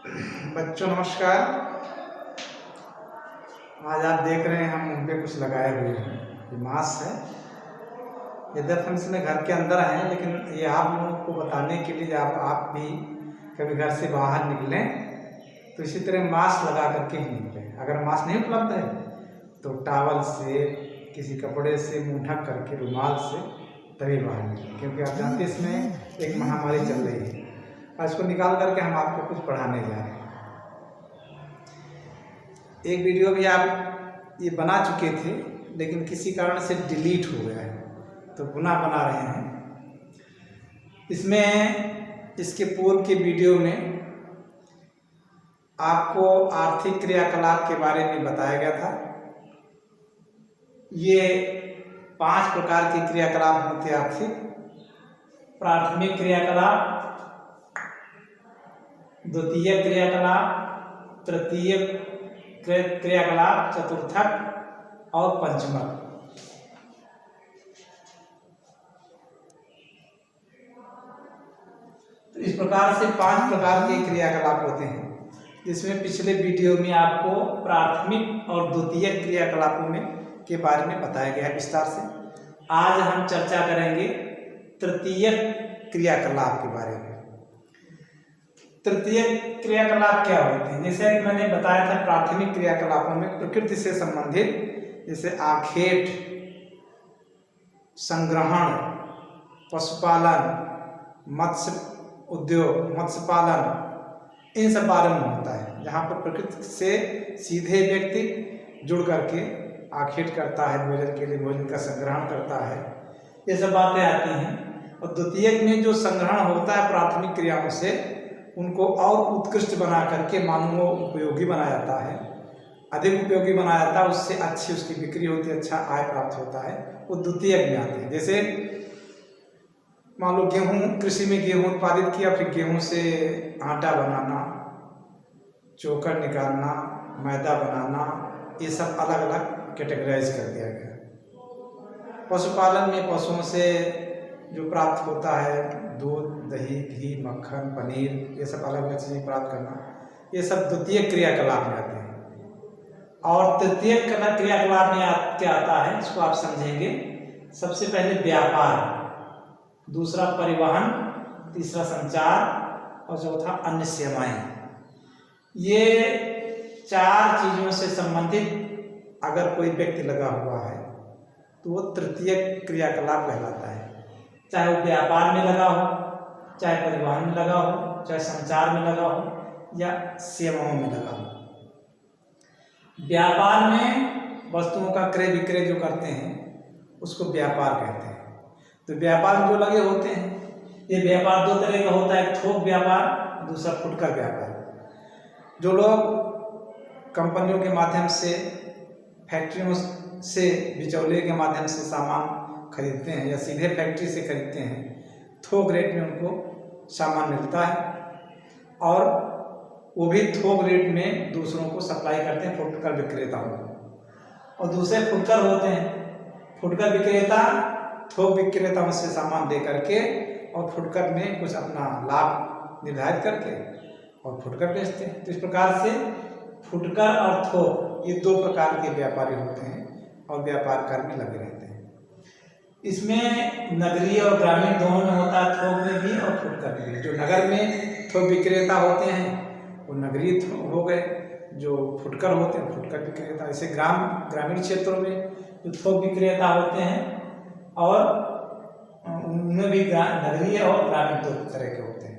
बच्चों नमस्कार। आज आप देख रहे हैं हम मुंह पे कुछ लगाए हुए हैं। ये मास्क है। ये दरअसल में घर के अंदर है, लेकिन ये आप लोगों को बताने के लिए आप भी कभी घर से बाहर निकलें तो इसी तरह मास्क लगा करके ही निकलें। अगर मास्क नहीं उपलब्ध है तो टॉवल से, किसी कपड़े से मुंह ढक करके, रुमाल से तभी बाहर निकलें, क्योंकि आप जानते हैं इसमें एक महामारी चल रही है। और इसको निकाल करके हम आपको कुछ पढ़ाने जा रहे हैं। एक वीडियो भी आप ये बना चुके थे, लेकिन किसी कारण से डिलीट हो गया है, तो पुनः बना रहे हैं। इसमें इसके पूर्व के वीडियो में आपको आर्थिक क्रियाकलाप के बारे में बताया गया था। ये 5 प्रकार के क्रियाकलाप होते हैं आर्थिक: प्राथमिक क्रियाकलाप, द्वितीय क्रियाकलाप, तृतीय क्रियाकलाप, चतुर्थक और पंचमक। तो इस प्रकार से 5 प्रकार के क्रियाकलाप होते हैं, जिसमें पिछले वीडियो में आपको प्राथमिक और द्वितीय क्रियाकलापों में के बारे में बताया गया है विस्तार से। आज हम चर्चा करेंगे तृतीय क्रियाकलाप के बारे में। तृतीय क्रियाकलाप क्या होते हैं? जैसे मैंने बताया था, प्राथमिक क्रियाकलापों में प्रकृति से संबंधित, जैसे आखेट, संग्रहण, पशुपालन, मत्स्य उद्योग, मत्स्य पालन, इन सब बारे में होता है, जहाँ पर प्रकृति से सीधे व्यक्ति जुड़ करके आखेट करता है, भोजन के लिए भोजन का संग्रहण करता है, ये सब बातें आती हैं। और द्वितीय में जो संग्रहण होता है प्राथमिक क्रियाओं से, उनको और उत्कृष्ट बना करके मानव उपयोगी बनाया जाता है, अधिक उपयोगी बनाया जाता है, उससे अच्छी उसकी बिक्री होती है, अच्छा आय प्राप्त होता है, वो द्वितीय में आते हैं। जैसे मान लो गेहूँ, कृषि में गेहूँ उत्पादित किया, फिर गेहूँ से आटा बनाना, चोकर निकालना, मैदा बनाना, ये सब अलग अलग कैटेगराइज कर दिया गया। पशुपालन में पशुओं से जो प्राप्त होता है, दूध, दही, घी, मक्खन, पनीर, ये सब अलग अलग चीज़ें प्राप्त करना, ये सब द्वितीय क्रियाकलाप में आते हैं। और तृतीय क्रियाकलाप में क्या आता है, इसको आप समझेंगे। सबसे पहले व्यापार, दूसरा परिवहन, तीसरा संचार और चौथा अन्य सेवाएं। ये 4 चीज़ों से संबंधित अगर कोई व्यक्ति लगा हुआ है तो वो तृतीय क्रियाकलाप कहलाता है। चाहे वो व्यापार में लगा हो, चाहे परिवहन में लगा हो, चाहे संचार में लगा हो, या सेवाओं में लगा हो। व्यापार में वस्तुओं का क्रय विक्रय जो करते हैं उसको व्यापार कहते हैं। तो व्यापार में जो लगे होते हैं, ये व्यापार 2 तरह का होता है, थोक व्यापार, दूसरा फुटकर व्यापार। जो लोग कंपनियों के माध्यम से, फैक्ट्रियों से बिचौलिए के माध्यम से सामान खरीदते हैं या सीधे फैक्ट्री से खरीदते हैं, थोक रेट में उनको सामान मिलता है और वो भी थोक रेट में दूसरों को सप्लाई करते हैं, फुटकर विक्रेताओं को। और दूसरे फुटकर होते हैं, फुटकर विक्रेता थोक विक्रेताओं से सामान दे करके और फुटकर में कुछ अपना लाभ निर्धारित करके और फुटकर बेचते हैं। तो इस प्रकार से फुटकर और थोक, ये 2 प्रकार के व्यापारी होते हैं और व्यापार कार्य में लगे रहते हैं। इसमें नगरीय और ग्रामीण दोनों में होता है, थोक में भी और फुटकर में भी। जो नगर में थोक विक्रेता होते हैं वो नगरीय हो गए, जो फुटकर होते हैं फुटकर विक्रेता। ऐसे ग्रामीण क्षेत्रों में जो थोक विक्रेता होते हैं और उनमें भी नगरीय और ग्रामीण 2 तरह के होते हैं।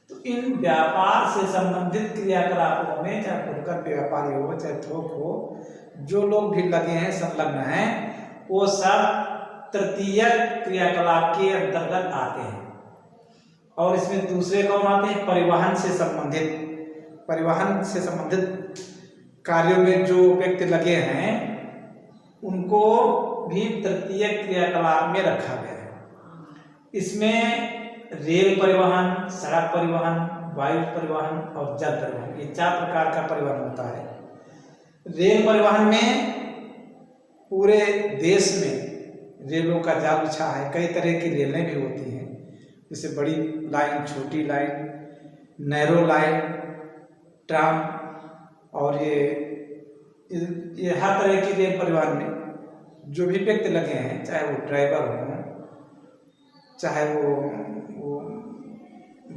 तो इन व्यापार से संबंधित क्रियाकलापों में, चाहे फुटकर व्यापारी हो चाहे थोक हो, जो लोग भी लगे हैं, संलग्न हैं, वो सब तृतीय क्रियाकलाप के अंतर्गत आते हैं। और इसमें दूसरे कौन आते हैं? परिवहन से संबंधित। परिवहन से संबंधित कार्यों में जो व्यक्ति लगे हैं उनको भी तृतीय क्रियाकलाप में रखा गया है। इसमें रेल परिवहन, सड़क परिवहन, वायु परिवहन और जल परिवहन, ये 4 प्रकार का परिवहन होता है। रेल परिवहन में पूरे देश में रेलों का जाल बिछा है, कई तरह की रेलें भी होती हैं, जैसे बड़ी लाइन, छोटी लाइन, नैरो लाइन, ट्राम और ये हर तरह की रेल परिवहन में जो भी व्यक्ति लगे हैं, चाहे वो ड्राइवर हों, चाहे वो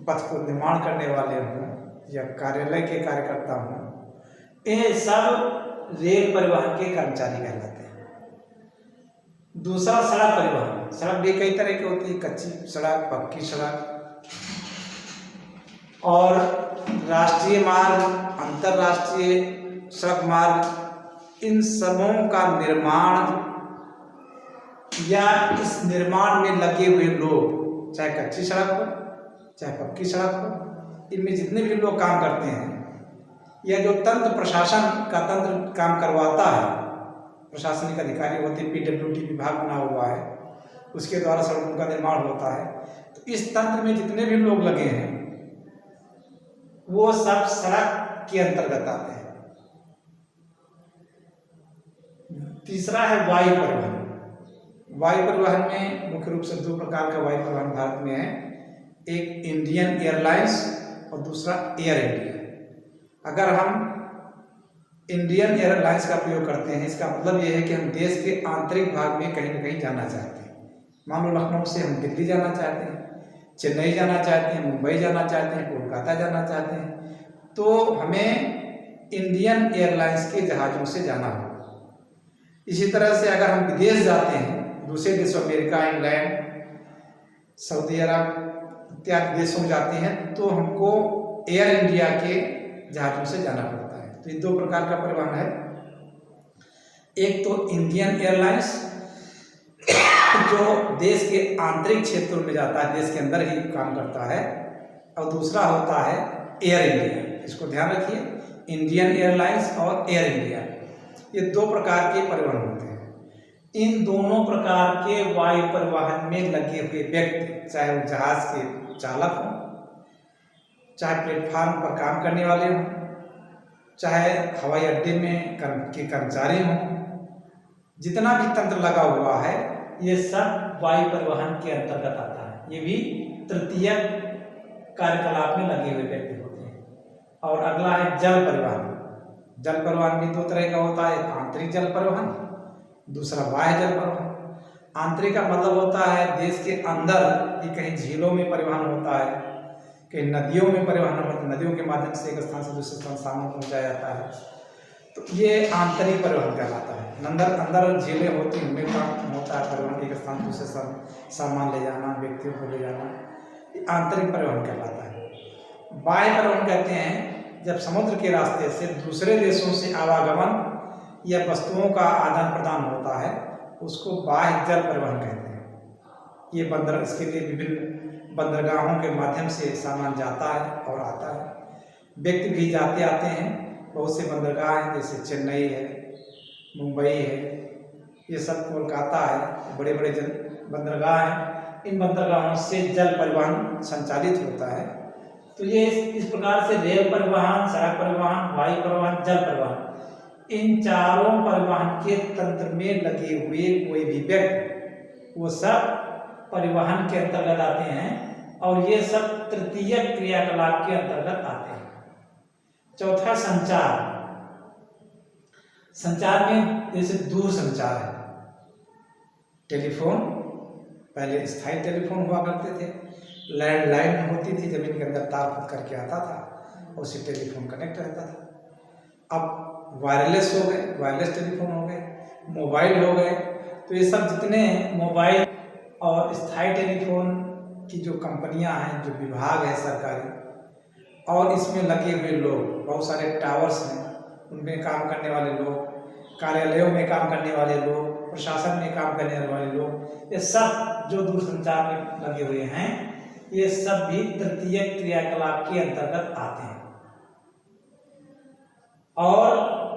पथ को निर्माण करने वाले हों या कार्यालय के कार्यकर्ता हों, ये सब रेल परिवहन के कर्मचारी कहलाते हैं। दूसरा सड़क परिवहन। सड़क भी कई तरह की होती है, कच्ची सड़क, पक्की सड़क और राष्ट्रीय मार्ग, अंतर्राष्ट्रीय सड़क मार्ग, इन सबों का निर्माण या इस निर्माण में लगे हुए लोग, चाहे कच्ची सड़क हो चाहे पक्की सड़क हो, इनमें जितने भी लोग काम करते हैं या जो तंत्र प्रशासन का तंत्र काम करवाता है, प्रशासनिक अधिकारी होते, PWD विभाग बना हुआ है, उसके द्वारा सड़कों का निर्माण होता है। तो इस तंत्र में जितने भी लोग लगे हैं वो सब सड़क के अंतर्गत आते हैं। तीसरा है वायु परिवहन। वायु परिवहन में मुख्य रूप से दो प्रकार का वायु परिवहन भारत में है, एक इंडियन एयरलाइंस और दूसरा एयर इंडिया। अगर हम इंडियन एयरलाइंस का प्रयोग करते हैं, इसका मतलब यह है कि हम देश के आंतरिक भाग में कहीं न कहीं जाना चाहते हैं। मान लो लखनऊ से हम दिल्ली जाना चाहते हैं, चेन्नई जाना चाहते हैं, मुंबई जाना चाहते हैं, कोलकाता जाना चाहते हैं, तो हमें इंडियन एयरलाइंस के जहाज़ों से जाना होगा। इसी तरह से अगर हम विदेश जाते हैं, दूसरे देशों, अमेरिका, इंग्लैंड, सऊदी अरब इत्यादि देशों में जाते हैं, तो हमको एयर इंडिया के जहाज़ों से जाना पड़ता है। तो ये दो प्रकार का परिवहन है, एक तो इंडियन एयरलाइंस जो देश के आंतरिक क्षेत्रों में जाता है, देश के अंदर ही काम करता है, और दूसरा होता है एयर इंडिया। इसको ध्यान रखिए, इंडियन एयरलाइंस और एयर इंडिया, ये दो प्रकार के परिवहन होते हैं। इन दोनों प्रकार के वायु परिवहन में लगे हुए व्यक्ति, चाहे वो जहाज के चालक हों, चाहे प्लेटफार्म पर काम करने वाले हों, चाहे हवाई अड्डे में के कर्मचारी हों, जितना भी तंत्र लगा हुआ है ये सब वायु परिवहन के अंतर्गत आता है। ये भी तृतीय कार्यकलाप में लगे हुए व्यक्ति होते हैं। और अगला है जल परिवहन। जल परिवहन भी दो तरह का होता है, आंतरिक जल परिवहन, दूसरा बाह्य जल परिवहन। आंतरिक का मतलब होता है देश के अंदर, ये कहीं झीलों में परिवहन होता है, कहीं नदियों में परिवहन होता है, नदियों के माध्यम से एक स्थान से दूसरे स्थान सामान पहुंचाया जाता है, तो ये आंतरिक परिवहन कहलाता है। अंदर झीलें होती हैं, उनमें काम होता है परिवहन, एक स्थान से दूसरे स्थान सामान ले जाना, व्यक्तियों को ले जाना, ये आंतरिक परिवहन कहलाता है। बाह्य परिवहन कहते हैं जब समुद्र के रास्ते से दूसरे देशों से आवागमन या वस्तुओं का आदान प्रदान होता है, उसको बाह्य जल परिवहन कहते हैं। ये इसके लिए विभिन्न बंदरगाहों के माध्यम से सामान जाता है और आता है। व्यक्ति भी जाते आते हैं, बहुत से बंदरगाह हैं, जैसे चेन्नई है, मुंबई है, ये सब कोलकाता है, बड़े बड़े बंदरगाह हैं। इन बंदरगाहों से जल परिवहन संचालित होता है। तो ये इस प्रकार से रेल परिवहन, सड़क परिवहन, वायु परिवहन, जल परिवहन, इन चारों परिवहन के तंत्र में लगे हुए कोई भी व्यक्ति, वो सब परिवहन के अंतर्गत आते हैं और ये सब तृतीय क्रियाकलाप के अंतर्गत आते हैं। चौथा संचार। संचार में जैसे दूर संचार है, टेलीफोन, पहले स्थायी टेलीफोन हुआ करते थे, लैंडलाइन होती थी, जमीन के अंदर तार खुद करके आता था, उससे टेलीफोन कनेक्ट रहता था। अब वायरलेस हो गए, वायरलेस टेलीफोन हो गए, मोबाइल हो गए। तो ये सब जितने मोबाइल और स्थायी टेलीफोन की जो कंपनियां हैं, जो विभाग है सरकारी, और इसमें लगे हुए लोग, बहुत सारे टावर्स हैं, उनमें काम करने वाले लोग, कार्यालयों में काम करने वाले लोग, प्रशासन में काम करने वाले लोग, ये सब जो दूरसंचार में लगे हुए हैं, ये सब भी तृतीय क्रियाकलाप के अंतर्गत आते हैं। और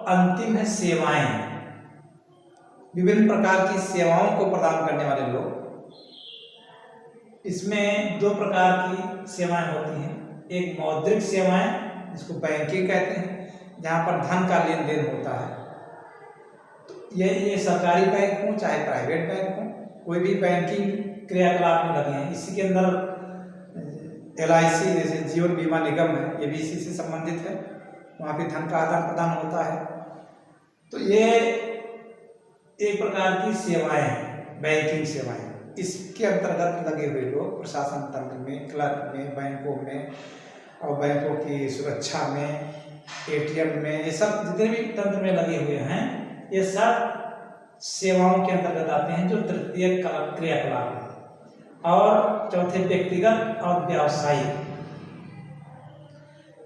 अंतिम है सेवाएं। विभिन्न प्रकार की सेवाओं को प्रदान करने वाले लोग। इसमें दो प्रकार की सेवाएं होती हैं। एक मौद्रिक सेवाएं, जिसको बैंकिंग कहते हैं, जहां पर धन का लेन देन होता है। तो ये सरकारी बैंक हो चाहे प्राइवेट बैंक हो, कोई भी बैंकिंग क्रियाकलाप में लगे हैं। इसी के अंदर LIC जैसे जीवन बीमा निगम है, ये भी इसी से संबंधित है। वहाँ पे धन का आदान प्रदान होता है। तो ये एक प्रकार की सेवाएं हैं, बैंकिंग सेवाएं। इसके अंतर्गत लगे हुए लोग प्रशासन तंत्र में, क्लर्क में, बैंकों में और बैंकों की सुरक्षा में, एटीएम में, ये सब जितने भी तंत्र में लगे हुए हैं ये सब सेवाओं के अंतर्गत आते हैं, जो तृतीय क्रियाकलाप है। और चौथे व्यक्तिगत और व्यावसायिक।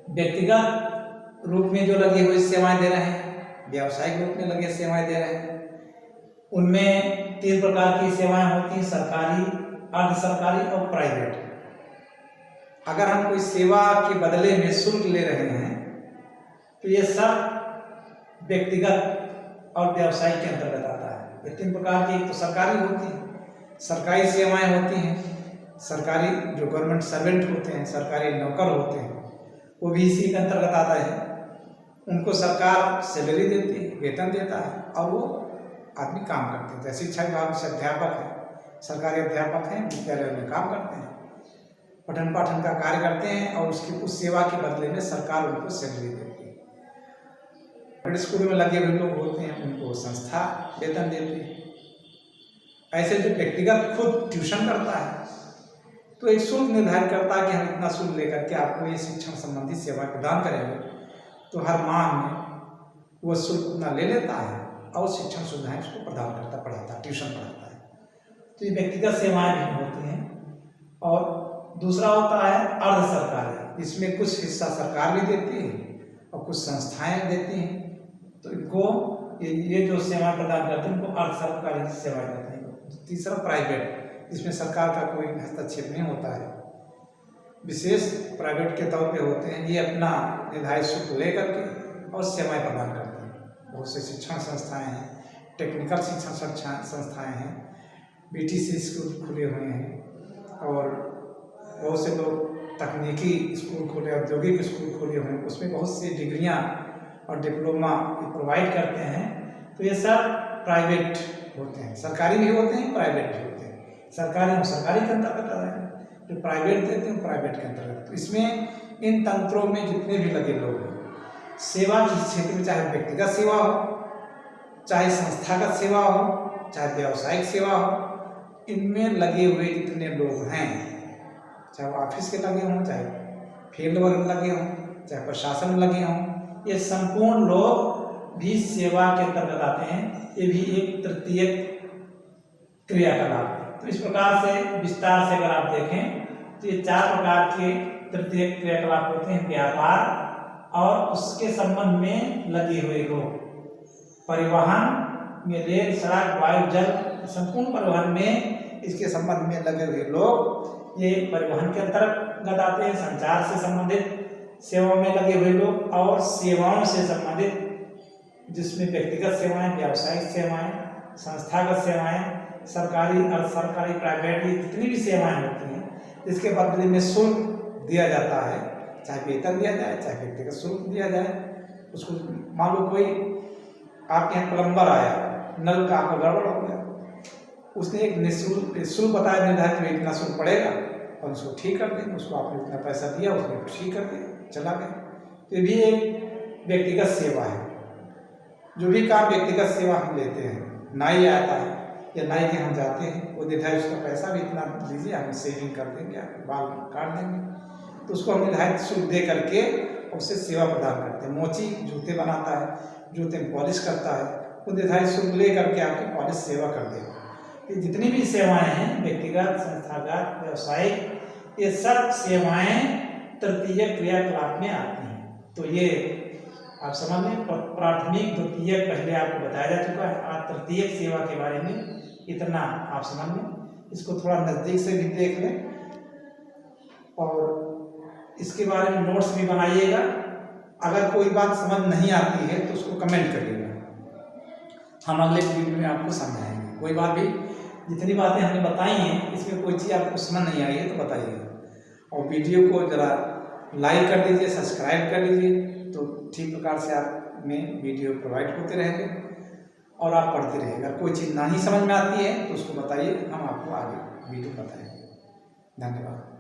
व्यक्तिगत रूप में जो लगी हुई सेवाएं दे रहे हैं, व्यावसायिक रूप में लगे सेवाएं दे रहे हैं। उनमें 3 प्रकार की सेवाएं होती हैं, सरकारी, अर्ध सरकारी और प्राइवेट। अगर हम कोई सेवा के बदले में शुल्क ले रहे हैं तो ये सब व्यक्तिगत और व्यवसायिक के अंतर्गत आता है। ये 3 प्रकार की, एक तो सरकारी होती है, सरकारी सेवाएं होती हैं, सरकारी जो गवर्नमेंट सर्वेंट होते हैं, सरकारी नौकर होते हैं, वो भी इसी के अंतर्गत आता है। उनको सरकार सैलरी देती है, वेतन देता है और वो आदमी काम करते हैं। जैसे शिक्षा विभाग से अध्यापक है, सरकारी अध्यापक हैं, विद्यालय में काम करते हैं, पठन पाठन का कार्य करते हैं और उसकी उस सेवा के बदले में सरकार उनको सैलरी देती है। बड़े स्कूल में लगे हुए लोग होते हैं, उनको संस्था वेतन देती है। ऐसे जो व्यक्तिगत खुद ट्यूशन करता है तो एक शुल्क निर्धारित करता है कि हम इतना शुल्क लेकर के आपको ये शिक्षण संबंधी सेवा प्रदान करेंगे, तो हर माह में वो शुल्क उतना ले लेता है और शिक्षण सुविधाएं उसको प्रदान करता, पढ़ाता, ट्यूशन पढ़ाता है। तो ये व्यक्तिगत सेवाएं भी होती हैं। और दूसरा होता है अर्ध सरकारी, इसमें कुछ हिस्सा सरकार भी देती है और कुछ संस्थाएं देती हैं। तो इनको ये जो सेवाएं प्रदान करते हैं इनको अर्ध सरकारी सेवाएं कहते हैं। तीसरा प्राइवेट, जिसमें सरकार का कोई हस्तक्षेप नहीं होता है, विशेष प्राइवेट के तौर पे होते हैं। ये अपना निर्धारित शुल्क लेकर के और सेवाएं प्रदान करते हैं। बहुत से शिक्षण संस्थाएं हैं, टेक्निकल शिक्षण संस्थाएं हैं, बीटीसी स्कूल खुले हुए हैं और बहुत से लोग तकनीकी स्कूल खोले, औद्योगिक स्कूल खोले हुए हैं, उसमें बहुत सी डिग्रियां और डिप्लोमा प्रोवाइड करते हैं। तो ये सब प्राइवेट होते हैं, सरकारी भी होते हैं, प्राइवेट भी होते हैं। सरकारी हम सरकारी के अंतर्गत आ रहे हैं, जो प्राइवेट देते हैं प्राइवेट के अंतर्गत। तो इसमें इन तंत्रों में जितने भी लगे लोग हैं, सेवा के क्षेत्र में, चाहे व्यक्तिगत सेवा हो, चाहे संस्थागत सेवा हो, चाहे व्यावसायिक सेवा हो, इनमें लगे हुए जितने लोग हैं, चाहे वो ऑफिस के लगे हों, चाहे फील्ड वर्क में लगे हों, चाहे प्रशासन में लगे हों, ये संपूर्ण लोग भी सेवा के अंतर्गत आते हैं। ये भी एक तृतीय क्रियाकलाप है। तो इस प्रकार से विस्तार से अगर आप देखें तो ये 4 प्रकार के तृतीय क्रियाकलाप होते हैं। व्यापार और उसके संबंध में लगे हुए लोग, परिवहन में रेल, सड़क, वायु, जल, संपूर्ण परिवहन में इसके संबंध में लगे हुए लोग ये परिवहन के अंतर्गत आते हैं। संचार से संबंधित सेवाओं में लगे हुए लोग और सेवाओं से संबंधित, जिसमें व्यक्तिगत सेवाएं, व्यावसायिक सेवाएं, संस्थागत सेवाएं, सरकारी, अर्ध सरकारी, प्राइवेट, जितनी भी सेवाएं होती हैं, इसके बदले में शुल्क दिया जाता है, चाहे वेतन दिया जाए, चाहे व्यक्तिगत शुल्क दिया जाए। उसको मान लो कोई आपके यहाँ प्लम्बर आया, नल का आपको गड़बड़ हो गया, उसने एक निःशुल्क शुल्क बताया, निर्धारित में इतना शुल्क पड़ेगा और उसको ठीक कर देंगे। उसको आपने इतना पैसा दिया, उसने ठीक कर दिया, चला गया। तो ये भी एक व्यक्तिगत सेवा है। जो भी काम व्यक्तिगत सेवा हम लेते हैं, नाई आता है या नाई के हम जाते हैं, वो निर्धारित उसका पैसा भी इतना दीजिए, हम सेविंग कर देंगे, आपके बाल काट देंगे, तो उसको हम निर्धारित शुल्क दे करके उससे सेवा प्रदान करते हैं। मोची जूते बनाता है, जूते में पॉलिश करता है, वो निर्धारित शुल्क ले करके आपकी पॉलिश सेवा कर देगा। ये जितनी भी सेवाएं हैं, व्यक्तिगत, संस्थागत, व्यावसायिक, ये सब सेवाएं तृतीय क्रियाकलाप में आती हैं। तो ये आप समझ लें, प्राथमिक, द्वितीय पहले आपको बताया जा चुका है। आज तृतीय सेवा के बारे में इतना आप समझ लें, इसको थोड़ा नज़दीक से भी देख लें और इसके बारे में नोट्स भी बनाइएगा। अगर कोई बात समझ नहीं आती है तो उसको कमेंट करिएगा, हम अगले वीडियो में आपको समझाएंगे। कोई बात भी, जितनी बातें हमने बताई हैं इसमें कोई चीज़ आपको समझ नहीं आई है तो बताइएगा। और वीडियो को ज़रा लाइक कर दीजिए, सब्सक्राइब कर लीजिए, तो ठीक प्रकार से आप में वीडियो प्रोवाइड होते रहेंगे और आप पढ़ते रहेंगे। अगर कोई चीज़ नहीं समझ में आती है तो उसको बताइए, हम आपको आगे वीडियो बताएंगे। धन्यवाद।